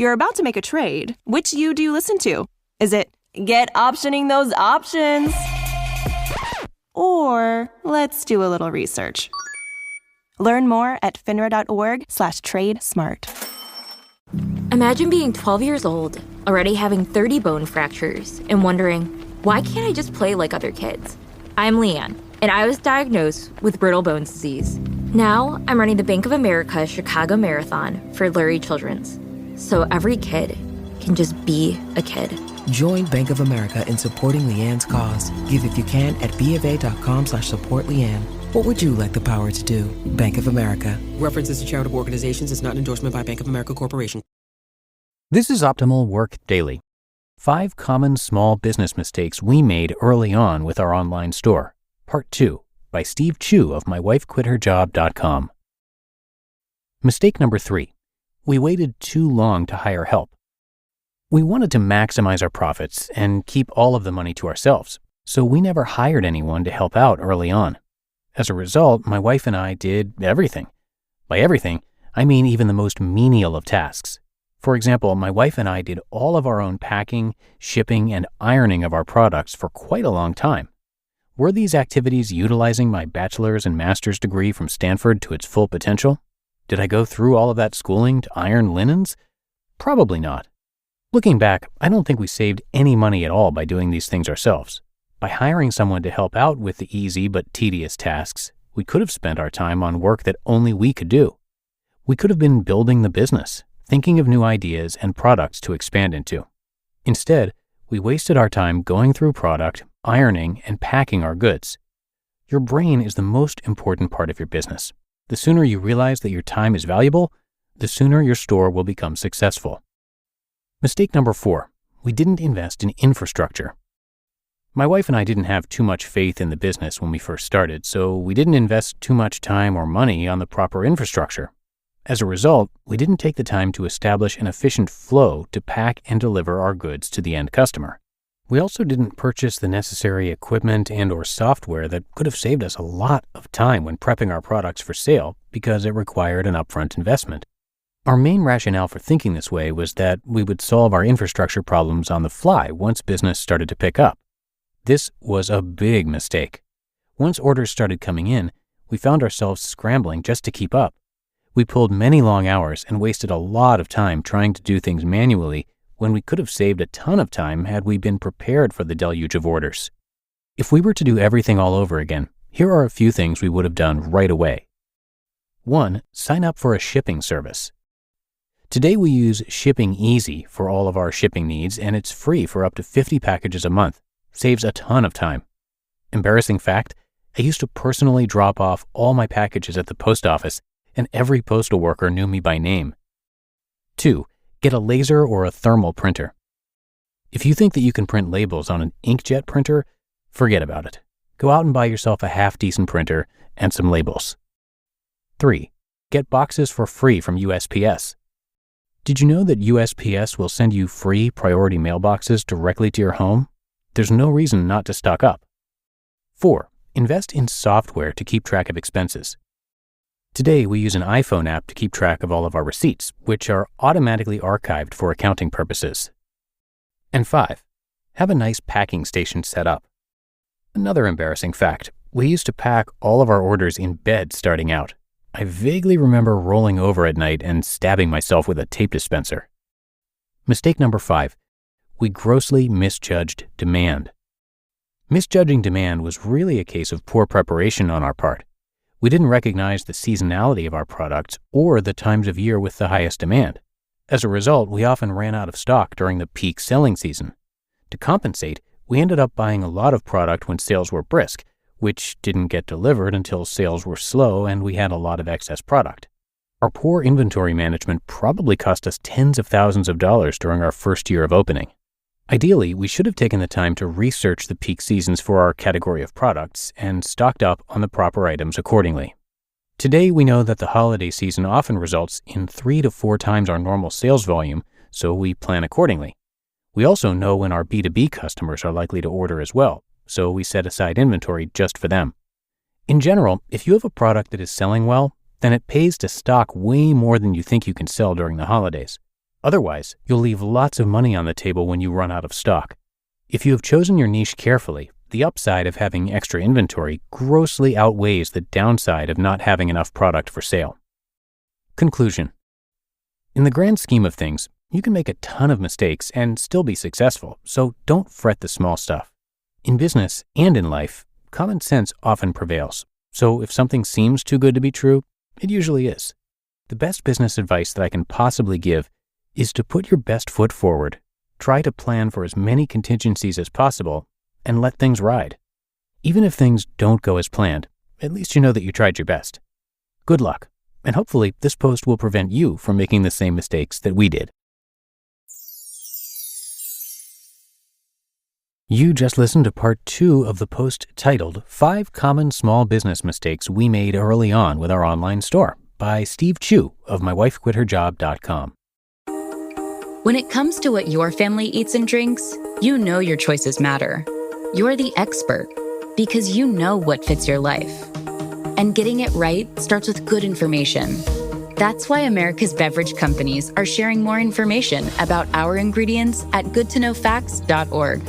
You're about to make a trade. Which you do you listen to? Is it get optioning those options? Or let's do a little research. Learn more at finra.org/trade-smart. Imagine being 12 years old, already having 30 bone fractures, and wondering, why can't I just play like other kids? I'm Leanne, and I was diagnosed with brittle bone disease. Now, I'm running the Bank of America Chicago Marathon for Lurie Children's, so every kid can just be a kid. Join Bank of America in supporting Leanne's cause. Give if you can at BofA.com/supportLeanne. What would you like the power to do? Bank of America. References to charitable organizations is not an endorsement by Bank of America Corporation. This is Optimal Work Daily. 5 common small business mistakes we made early on with our online store. Part 2 by Steve Chou of mywifequitherjob.com. Mistake number 3. We waited too long to hire help. We wanted to maximize our profits and keep all of the money to ourselves, so we never hired anyone to help out early on. As a result, my wife and I did everything. By everything, I mean even the most menial of tasks. For example, my wife and I did all of our own packing, shipping, and ironing of our products for quite a long time. Were these activities utilizing my bachelor's and master's degree from Stanford to its full potential? Did I go through all of that schooling to iron linens? Probably not. Looking back, I don't think we saved any money at all by doing these things ourselves. By hiring someone to help out with the easy but tedious tasks, we could have spent our time on work that only we could do. We could have been building the business, thinking of new ideas and products to expand into. Instead, we wasted our time going through product, ironing, and packing our goods. Your brain is the most important part of your business. The sooner you realize that your time is valuable, the sooner your store will become successful. Mistake number 4. We didn't invest in infrastructure. My wife and I didn't have too much faith in the business when we first started, so we didn't invest too much time or money on the proper infrastructure. As a result, we didn't take the time to establish an efficient flow to pack and deliver our goods to the end customer. We also didn't purchase the necessary equipment and/or software that could have saved us a lot of time when prepping our products for sale because it required an upfront investment. Our main rationale for thinking this way was that we would solve our infrastructure problems on the fly once business started to pick up. This was a big mistake. Once orders started coming in, we found ourselves scrambling just to keep up. We pulled many long hours and wasted a lot of time trying to do things manually when we could have saved a ton of time had we been prepared for the deluge of orders. If we were to do everything all over again, here are a few things we would have done right away. 1. Sign up for a shipping service. Today we use Shipping Easy for all of our shipping needs, and it's free for up to 50 packages a month. Saves a ton of time. Embarrassing fact, I used to personally drop off all my packages at the post office, and every postal worker knew me by name. 2. Get a laser or a thermal printer. If you think that you can print labels on an inkjet printer, forget about it. Go out and buy yourself a half-decent printer and some labels. 3. Get boxes for free from USPS. Did you know that USPS will send you free priority mailboxes directly to your home? There's no reason not to stock up. 4. Invest in software to keep track of expenses. Today, we use an iPhone app to keep track of all of our receipts, which are automatically archived for accounting purposes. And 5. Have a nice packing station set up. Another embarrassing fact, we used to pack all of our orders in bed starting out. I vaguely remember rolling over at night and stabbing myself with a tape dispenser. Mistake number 5. We grossly misjudged demand. Misjudging demand was really a case of poor preparation on our part. We didn't recognize the seasonality of our products or the times of year with the highest demand. As a result, we often ran out of stock during the peak selling season. To compensate, we ended up buying a lot of product when sales were brisk, which didn't get delivered until sales were slow and we had a lot of excess product. Our poor inventory management probably cost us tens of thousands of dollars during our first year of opening. Ideally, we should have taken the time to research the peak seasons for our category of products and stocked up on the proper items accordingly. Today, we know that the holiday season often results in 3 to 4 times our normal sales volume, so we plan accordingly. We also know when our B2B customers are likely to order as well, so we set aside inventory just for them. In general, if you have a product that is selling well, then it pays to stock way more than you think you can sell during the holidays. Otherwise, you'll leave lots of money on the table when you run out of stock. If you have chosen your niche carefully, the upside of having extra inventory grossly outweighs the downside of not having enough product for sale. Conclusion. In the grand scheme of things, you can make a ton of mistakes and still be successful, so don't fret the small stuff. In business and in life, common sense often prevails, so if something seems too good to be true, it usually is. The best business advice that I can possibly give is to put your best foot forward, try to plan for as many contingencies as possible, and let things ride. Even if things don't go as planned, at least you know that you tried your best. Good luck, and hopefully this post will prevent you from making the same mistakes that we did. You just listened to part 2 of the post titled 5 Common Small Business Mistakes We Made Early On with Our Online Store by Steve Chou of mywifequitherjob.com. When it comes to what your family eats and drinks, you know your choices matter. You're the expert because you know what fits your life. And getting it right starts with good information. That's why America's beverage companies are sharing more information about our ingredients at goodtoknowfacts.org.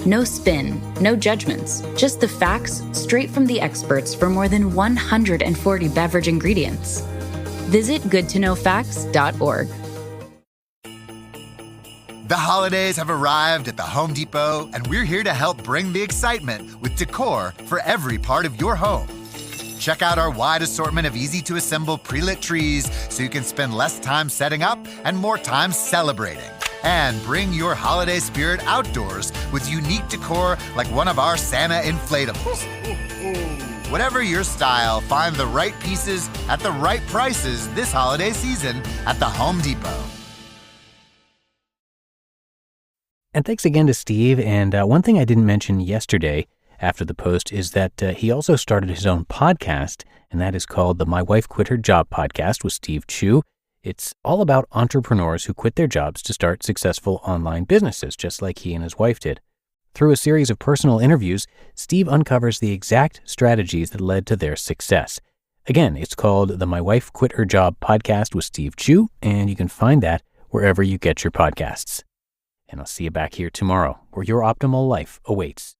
No spin, no judgments, just the facts straight from the experts for more than 140 beverage ingredients. Visit goodtoknowfacts.org. The holidays have arrived at the Home Depot, and we're here to help bring the excitement with decor for every part of your home. Check out our wide assortment of easy-to-assemble pre-lit trees so you can spend less time setting up and more time celebrating. And bring your holiday spirit outdoors with unique decor like one of our Santa inflatables. Whatever your style, find the right pieces at the right prices this holiday season at the Home Depot. And thanks again to Steve. And one thing I didn't mention yesterday after the post is that he also started his own podcast, and that is called the My Wife Quit Her Job podcast with Steve Chou. It's all about entrepreneurs who quit their jobs to start successful online businesses, just like he and his wife did. Through a series of personal interviews, Steve uncovers the exact strategies that led to their success. Again, it's called the My Wife Quit Her Job podcast with Steve Chou, and you can find that wherever you get your podcasts. And I'll see you back here tomorrow, where your optimal life awaits.